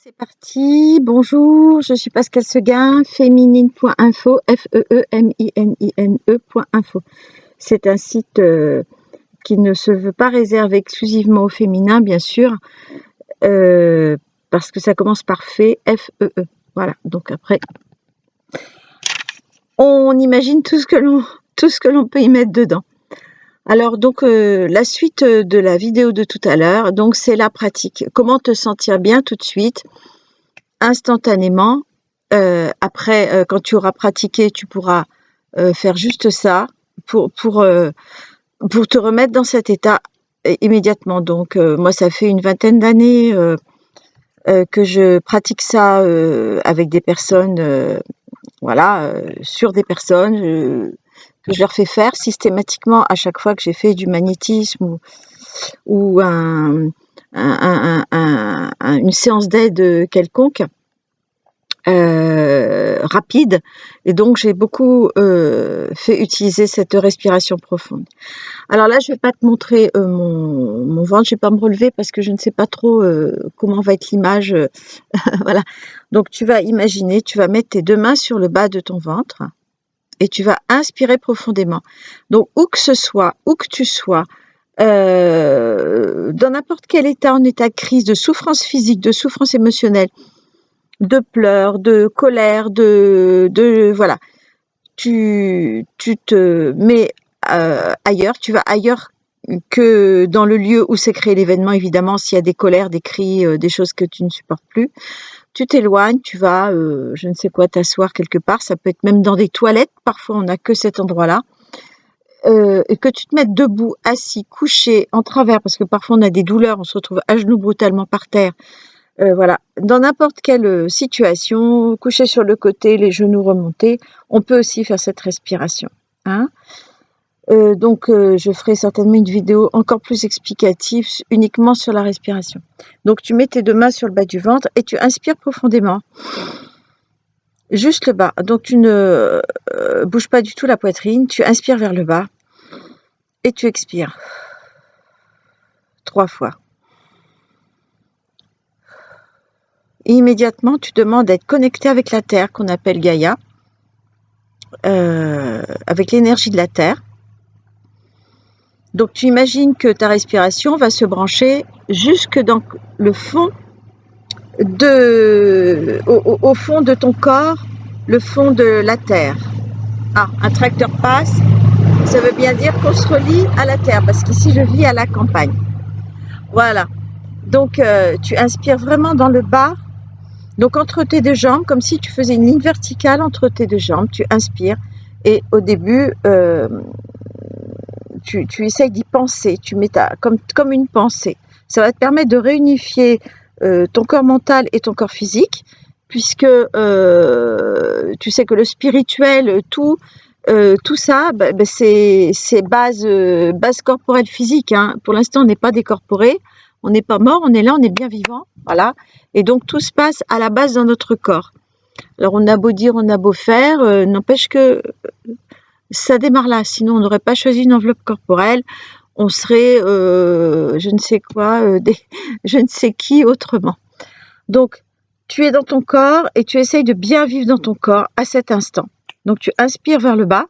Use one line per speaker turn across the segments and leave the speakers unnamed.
C'est parti, bonjour, je suis Pascal Seguin, féminine.info, F-E-E-M-I-N-I-N-E.info. C'est un site qui ne se veut pas réserver exclusivement au féminin, bien sûr, parce que ça commence par F-E-E. Voilà, donc après, on imagine tout ce que l'on peut y mettre dedans. Alors donc la suite de la vidéo de tout à l'heure, donc c'est la pratique. Comment te sentir bien tout de suite, instantanément. Après, quand tu auras pratiqué, tu pourras faire juste ça pour te remettre dans cet état immédiatement. Donc moi, ça fait une vingtaine d'années que je pratique ça avec des personnes, sur des personnes. Que je leur fais faire systématiquement à chaque fois que j'ai fait du magnétisme ou une séance d'aide quelconque rapide. Et donc, j'ai beaucoup fait utiliser cette respiration profonde. Alors là, je vais pas te montrer mon ventre, je vais pas me relever parce que je ne sais pas trop comment va être l'image. Voilà. Donc, tu vas imaginer, tu vas mettre tes deux mains sur le bas de ton ventre. Et tu vas inspirer profondément. Donc, où que tu sois, dans n'importe quel état, en état de crise, de souffrance physique, de souffrance émotionnelle, de pleurs, de colère, voilà, tu te mets ailleurs, tu vas ailleurs que dans le lieu où s'est créé l'événement, évidemment, s'il y a des colères, des cris, des choses que tu ne supportes plus. Tu t'éloignes, tu vas, je ne sais quoi, t'asseoir quelque part. Ça peut être même dans des toilettes. Parfois, on n'a que cet endroit-là. Et que tu te mettes debout, assis, couché, en travers, parce que parfois on a des douleurs, on se retrouve à genoux brutalement par terre. Voilà. Dans n'importe quelle situation, couché sur le côté, les genoux remontés, on peut aussi faire cette respiration. Hein. Donc, je ferai certainement une vidéo encore plus explicative uniquement sur la respiration. Donc, tu mets tes deux mains sur le bas du ventre et tu inspires profondément. Juste le bas. Donc, tu ne bouges pas du tout la poitrine. Tu inspires vers le bas et tu expires. 3 fois. Et immédiatement, tu demandes d'être connecté avec la Terre, qu'on appelle Gaïa, avec l'énergie de la Terre. Donc, tu imagines que ta respiration va se brancher jusque dans le fond au fond de ton corps, le fond de la terre. Ah, un tracteur passe, ça veut bien dire qu'on se relie à la terre, parce qu'ici je vis à la campagne. Voilà, donc tu inspires vraiment dans le bas, donc entre tes deux jambes, comme si tu faisais une ligne verticale entre tes deux jambes, tu inspires, et au début, tu essayes d'y penser, tu mets comme une pensée. Ça va te permettre de réunifier ton corps mental et ton corps physique, puisque tu sais que le spirituel, tout ça, c'est base corporelle physique. Hein. Pour l'instant, on n'est pas décorporé, on n'est pas mort, on est là, on est bien vivant, voilà. Et donc tout se passe à la base dans notre corps. Alors on a beau dire, on a beau faire, n'empêche que ça démarre là. Sinon, on n'aurait pas choisi une enveloppe corporelle. On serait, je ne sais quoi, je ne sais qui autrement. Donc, tu es dans ton corps et tu essayes de bien vivre dans ton corps à cet instant. Donc, tu inspires vers le bas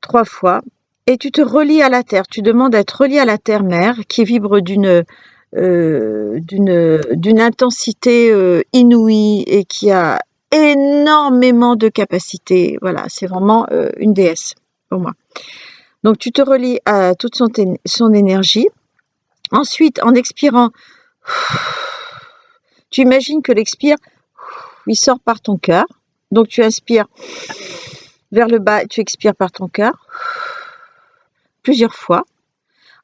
3 fois et tu te relies à la terre. Tu demandes à être relié à la terre-mère qui vibre d'une intensité inouïe et qui a énormément de capacités. Voilà, c'est vraiment une déesse pour moi. Donc, tu te relis à toute son énergie. Ensuite, en expirant, tu imagines que l'expire, il sort par ton cœur. Donc, tu inspires vers le bas, tu expires par ton cœur plusieurs fois.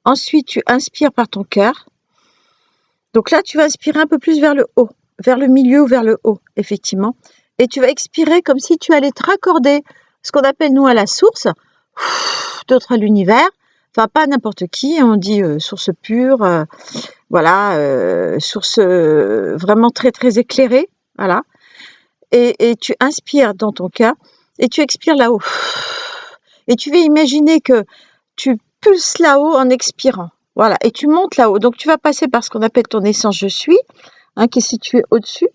Ensuite, tu inspires par ton cœur. Donc là, tu vas inspirer un peu plus vers le haut, vers le milieu ou vers le haut, effectivement. Et tu vas expirer comme si tu allais te raccorder, ce qu'on appelle nous à la source, d'autres à l'univers. Enfin, pas n'importe qui, on dit source pure, source vraiment très très éclairée, voilà. Et tu inspires dans ton cœur et tu expires là-haut. Et tu vas imaginer que tu pulses là-haut en expirant, voilà. Et tu montes là-haut. Donc tu vas passer par ce qu'on appelle ton essence je suis, hein, qui est situé au-dessus,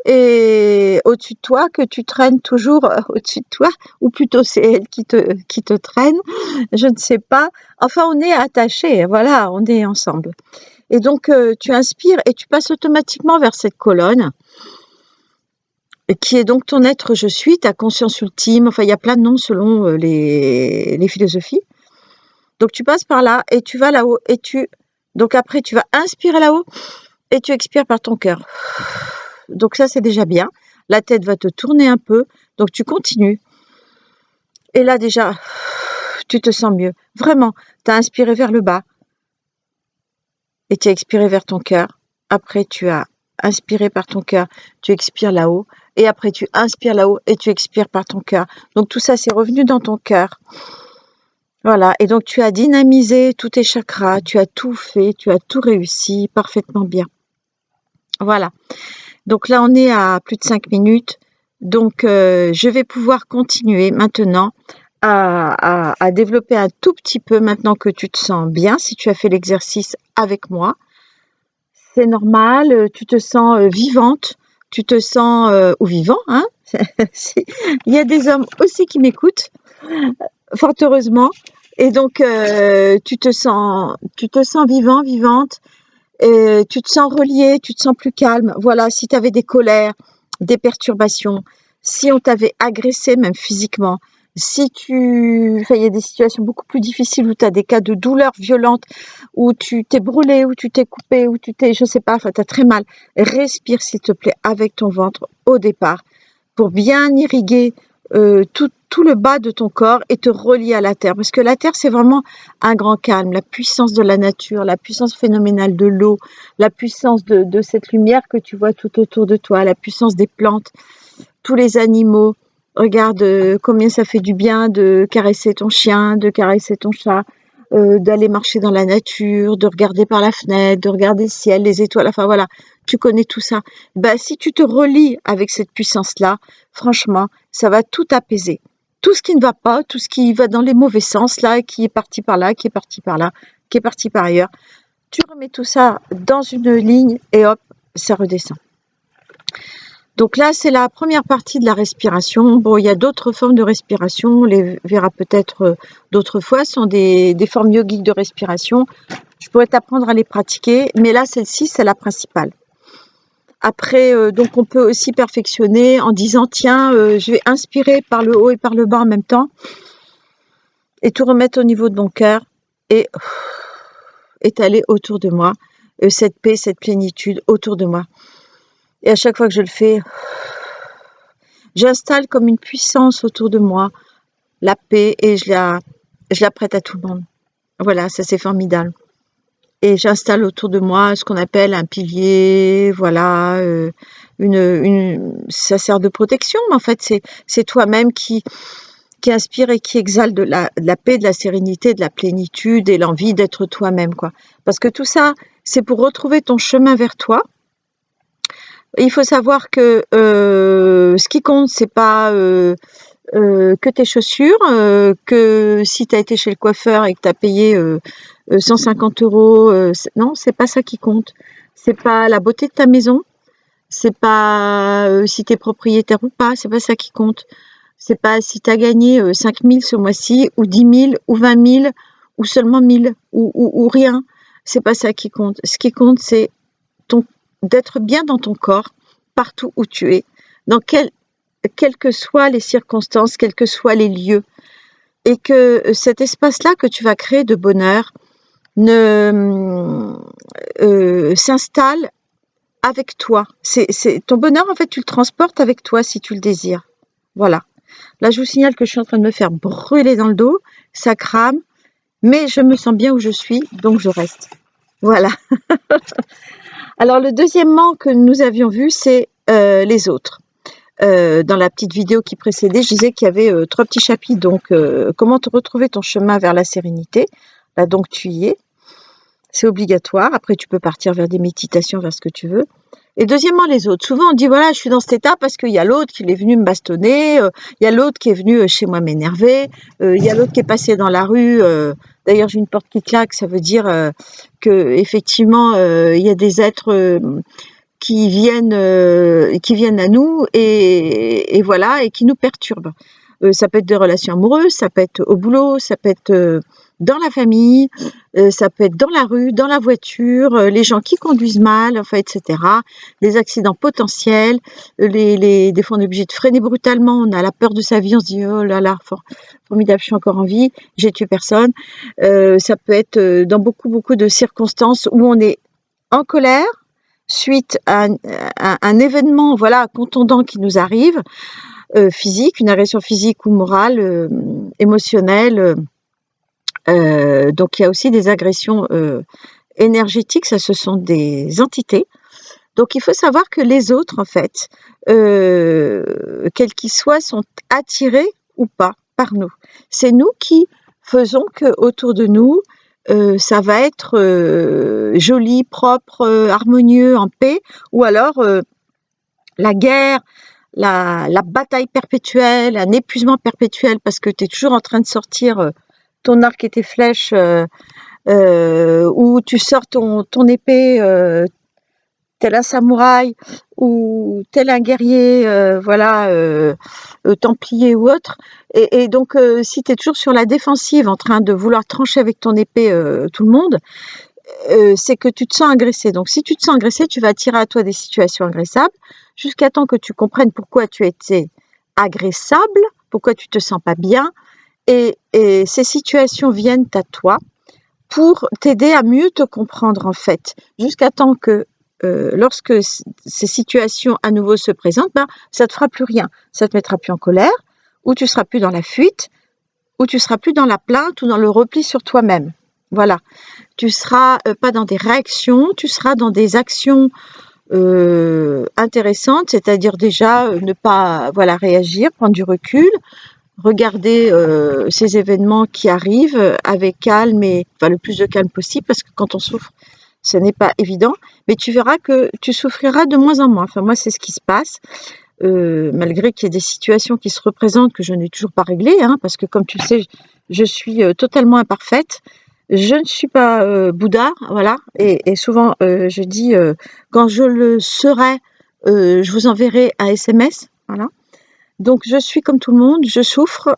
et au-dessus de toi, que tu traînes toujours au-dessus de toi, ou plutôt c'est elle qui te traîne, je ne sais pas. Enfin, on est attachés, voilà, on est ensemble. Et donc, tu inspires et tu passes automatiquement vers cette colonne, qui est donc ton être je suis, ta conscience ultime. Enfin, il y a plein de noms selon les philosophies. Donc, tu passes par là et tu vas là-haut donc après, tu vas inspirer là-haut et tu expires par ton cœur. Donc ça, c'est déjà bien. La tête va te tourner un peu, donc tu continues. Et là, déjà, tu te sens mieux. Vraiment, tu as inspiré vers le bas et tu as expiré vers ton cœur. Après, tu as inspiré par ton cœur, tu expires là-haut. Et après, tu inspires là-haut et tu expires par ton cœur. Donc tout ça, c'est revenu dans ton cœur. Voilà, et donc tu as dynamisé tous tes chakras, tu as tout fait, tu as tout réussi parfaitement bien. Voilà. Donc là, on est à plus de 5 minutes. Donc, je vais pouvoir continuer maintenant à développer un tout petit peu maintenant que tu te sens bien, si tu as fait l'exercice avec moi. C'est normal, tu te sens vivante, tu te sens, ou vivant, hein. Il y a des hommes aussi qui m'écoutent, fort heureusement. Et donc, tu te sens vivant, vivante. Tu te sens relié, tu te sens plus calme. Voilà, si tu avais des colères, des perturbations, si on t'avait agressé même physiquement, enfin, il y a des situations beaucoup plus difficiles où tu as des cas de douleur violente, où tu t'es brûlé, où tu t'es coupé, où je sais pas, enfin, tu as très mal. Respire, s'il te plaît, avec ton ventre au départ, pour bien irriguer tout le bas de ton corps et te relier à la terre. Parce que la terre, c'est vraiment un grand calme, la puissance de la nature, la puissance phénoménale de l'eau, la puissance de cette lumière que tu vois tout autour de toi, la puissance des plantes, tous les animaux. Regarde combien ça fait du bien de caresser ton chien, de caresser ton chat, d'aller marcher dans la nature, de regarder par la fenêtre, de regarder le ciel, les étoiles, enfin voilà, tu connais tout ça. Ben, si tu te relies avec cette puissance-là, franchement, ça va tout apaiser. Tout ce qui ne va pas, tout ce qui va dans les mauvais sens, là, qui est parti par là, qui est parti par là, qui est parti par ailleurs, tu remets tout ça dans une ligne et hop, ça redescend. Donc là, c'est la première partie de la respiration. Bon, il y a d'autres formes de respiration, on les verra peut-être d'autres fois, ce sont des formes yogiques de respiration. Je pourrais t'apprendre à les pratiquer, mais là, celle-ci, c'est la principale. Après, donc on peut aussi perfectionner en disant, tiens, je vais inspirer par le haut et par le bas en même temps, et tout remettre au niveau de mon cœur, et étaler autour de moi, cette paix, cette plénitude autour de moi. Et à chaque fois que je le fais, j'installe comme une puissance autour de moi, la paix, et je la prête à tout le monde. Voilà, ça c'est formidable. Et j'installe autour de moi ce qu'on appelle un pilier, voilà, ça sert de protection, mais en fait c'est toi-même qui inspire et qui exhale de la paix, de la sérénité, de la plénitude et l'envie d'être toi-même, quoi. Parce que tout ça, c'est pour retrouver ton chemin vers toi. Il faut savoir que ce qui compte, c'est pas que tes chaussures, que si tu as été chez le coiffeur et que tu as payé 150 €, non, c'est pas ça qui compte. C'est pas la beauté de ta maison, c'est pas si tu es propriétaire ou pas, c'est pas ça qui compte. C'est pas si tu as gagné 5 000 ce mois-ci, ou 10 000, ou 20 000, ou seulement 1000, ou rien. C'est pas ça qui compte. Ce qui compte, c'est d'être bien dans ton corps, partout où tu es, dans quelles que soient les circonstances, quels que soient les lieux, et que cet espace-là que tu vas créer de bonheur s'installe avec toi. Ton bonheur, en fait, tu le transportes avec toi si tu le désires. Voilà. Là, je vous signale que je suis en train de me faire brûler dans le dos, ça crame, mais je me sens bien où je suis, donc je reste. Voilà. Alors, le deuxièmement que nous avions vu, c'est les autres. Dans la petite vidéo qui précédait, je disais qu'il y avait 3 petits chapitres. Donc, comment te retrouver ton chemin vers la sérénité. Là, donc, tu y es. C'est obligatoire. Après, tu peux partir vers des méditations, vers ce que tu veux. Et deuxièmement, les autres. Souvent, on dit, voilà, je suis dans cet état parce qu'il y a l'autre qui est venu me bastonner, il y a l'autre qui est venu chez moi m'énerver, il y a l'autre qui est passé dans la rue. D'ailleurs, j'ai une porte qui claque, ça veut dire que effectivement, il y a des êtres qui viennent à nous et voilà, et qui nous perturbent. Ça peut être des relations amoureuses, ça peut être au boulot, ça peut être dans la famille, ça peut être dans la rue, dans la voiture, les gens qui conduisent mal, enfin, etc. Les accidents potentiels, des fois on est obligé de freiner brutalement, on a la peur de sa vie, on se dit oh là là, formidable, je suis encore en vie, j'ai tué personne. Ça peut être dans beaucoup de circonstances où on est en colère suite à un événement, voilà, contondant qui nous arrive, physique, une agression physique ou morale, émotionnelle. Donc il y a aussi des agressions énergétiques, ça ce sont des entités. Donc il faut savoir que les autres, en fait, quels qu'ils soient, sont attirés ou pas par nous. C'est nous qui faisons que autour de nous, ça va être joli, propre, harmonieux, en paix, ou alors la guerre, la bataille perpétuelle, un épuisement perpétuel parce que tu es toujours en train de sortir ton arc et tes flèches, ou tu sors ton épée tel un samouraï ou tel un guerrier, voilà, templier ou autre. Et donc, si tu es toujours sur la défensive en train de vouloir trancher avec ton épée tout le monde, c'est que tu te sens agressé. Donc, si tu te sens agressé, tu vas attirer à toi des situations agressables jusqu'à temps que tu comprennes pourquoi tu as été agressable, pourquoi tu te sens pas bien. Et ces situations viennent à toi pour t'aider à mieux te comprendre, en fait, jusqu'à temps que lorsque ces situations à nouveau se présentent, ben, ça ne te fera plus rien. Ça ne te mettra plus en colère, ou tu seras plus dans la fuite, ou tu seras plus dans la plainte ou dans le repli sur toi-même. Voilà. Tu seras pas dans des réactions, tu seras dans des actions intéressantes, c'est-à-dire déjà ne pas réagir, prendre du recul, regarder ces événements qui arrivent avec calme et le plus de calme possible, parce que quand on souffre, ce n'est pas évident, mais tu verras que tu souffriras de moins en moins. Enfin, moi, c'est ce qui se passe, malgré qu'il y ait des situations qui se représentent que je n'ai toujours pas réglées, parce que comme tu le sais, je suis totalement imparfaite. Je ne suis pas Bouddha, voilà, et souvent je dis quand je le serai, je vous enverrai un SMS, voilà. Donc je suis comme tout le monde, je souffre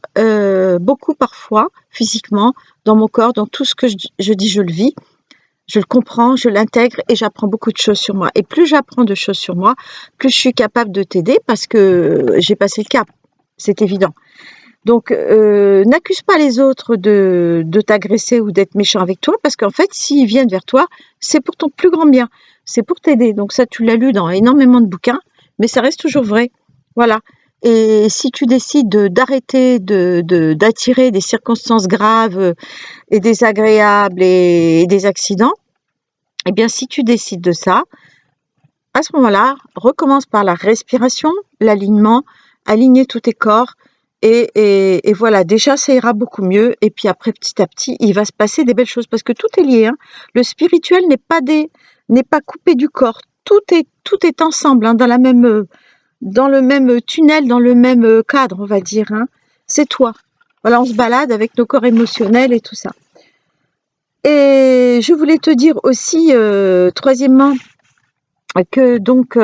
beaucoup parfois, physiquement, dans mon corps, dans tout ce que je dis, je le vis, je le comprends, je l'intègre et j'apprends beaucoup de choses sur moi. Et plus j'apprends de choses sur moi, plus je suis capable de t'aider parce que j'ai passé le cap, c'est évident. Donc n'accuse pas les autres de t'agresser ou d'être méchant avec toi, parce qu'en fait, s'ils viennent vers toi, c'est pour ton plus grand bien, c'est pour t'aider. Donc ça, tu l'as lu dans énormément de bouquins, mais ça reste toujours vrai. Voilà. Et si tu décides d'arrêter d'attirer des circonstances graves et désagréables et des accidents, eh bien, si tu décides de ça, à ce moment-là, recommence par la respiration, l'alignement, aligner tous tes corps, et voilà, déjà, ça ira beaucoup mieux. Et puis après, petit à petit, il va se passer des belles choses, parce que tout est lié, hein. Le spirituel n'est pas coupé du corps. Tout est ensemble, dans le même tunnel, dans le même cadre, on va dire, hein. C'est toi. Voilà, on se balade avec nos corps émotionnels et tout ça. Et je voulais te dire aussi, troisièmement, que donc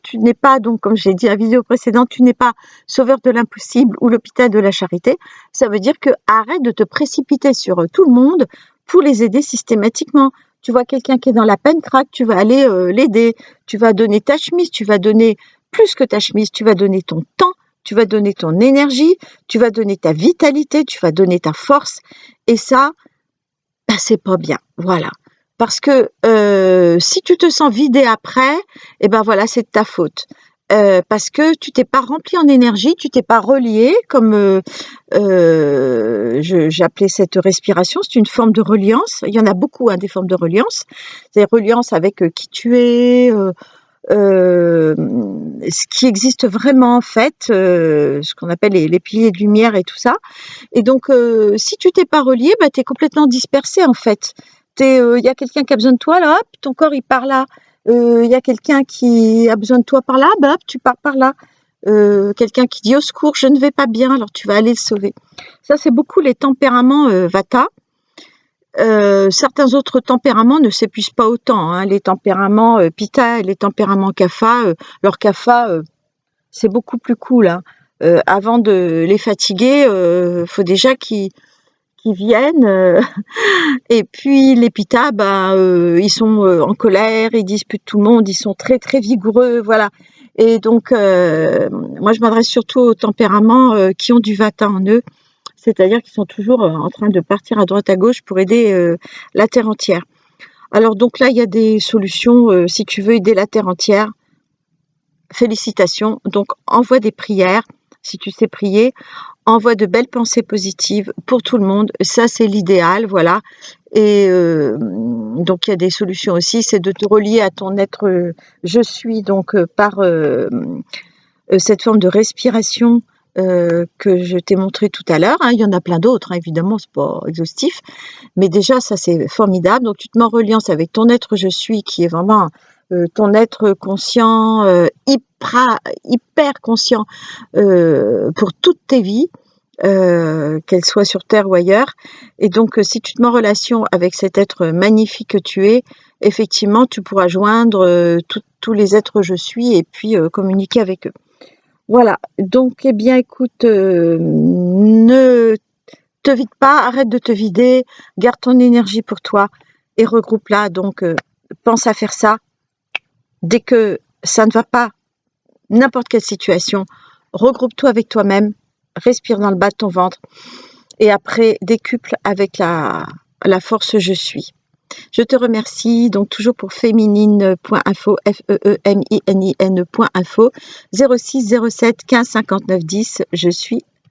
tu n'es pas, donc comme j'ai dit à la vidéo précédente, tu n'es pas sauveur de l'impossible ou l'hôpital de la charité. Ça veut dire que arrête de te précipiter sur tout le monde pour les aider systématiquement. Tu vois quelqu'un qui est dans la peine craque, tu vas aller l'aider, tu vas donner ta chemise, tu vas donner plus que ta chemise, tu vas donner ton temps, tu vas donner ton énergie, tu vas donner ta vitalité, tu vas donner ta force, et ça, c'est pas bien, voilà. Parce que si tu te sens vidé après, et ben voilà, c'est de ta faute. Parce que tu t'es pas rempli en énergie, tu t'es pas relié, comme j'appelais cette respiration, c'est une forme de reliance. Il y en a beaucoup, des formes de reliance. C'est reliance avec qui tu es, ce qui existe vraiment en fait, ce qu'on appelle les piliers de lumière et tout ça. Et donc, si tu t'es pas relié, tu es complètement dispersé en fait. Il y a quelqu'un qui a besoin de toi, là, hop, ton corps il part là. Il y a quelqu'un qui a besoin de toi par là, hop, tu pars par là. Quelqu'un qui dit au secours, je ne vais pas bien, alors tu vas aller le sauver. Ça, c'est beaucoup les tempéraments Vata. Certains autres tempéraments ne s'épuisent pas autant, hein. Les tempéraments Pitta et les tempéraments Kapha, leur Kapha, c'est beaucoup plus cool, hein. Avant de les fatiguer, faut déjà qu'ils viennent. Et puis les Pitta, ils sont en colère, ils disputent tout le monde, ils sont très très vigoureux, voilà. Et donc, moi je m'adresse surtout aux tempéraments qui ont du Vata en eux, c'est-à-dire qu'ils sont toujours en train de partir à droite à gauche pour aider la Terre entière. Alors donc là, il y a des solutions, si tu veux aider la Terre entière, félicitations. Donc envoie des prières, si tu sais prier, envoie de belles pensées positives pour tout le monde, ça c'est l'idéal, voilà. Et donc il y a des solutions aussi, c'est de te relier à ton être je suis, donc par cette forme de respiration que je t'ai montré tout à l'heure, hein. Il y en a plein d'autres, hein, évidemment, c'est pas exhaustif, mais déjà ça c'est formidable. Donc tu te mets en reliance avec ton être je suis, qui est vraiment ton être conscient, hyper conscient pour toutes tes vies, qu'elles soient sur Terre ou ailleurs. Et donc si tu te mets en relation avec cet être magnifique que tu es, effectivement tu pourras joindre tous les êtres je suis et puis communiquer avec eux. Voilà, donc eh bien écoute, ne te vide pas, arrête de te vider, garde ton énergie pour toi et regroupe-la. Donc pense à faire ça. Dès que ça ne va pas, n'importe quelle situation, regroupe-toi avec toi-même, respire dans le bas de ton ventre et après décuple avec la force je suis. Je te remercie, donc toujours pour féminine.info, FEEMININ.info, 06 07 15 59 10, je suis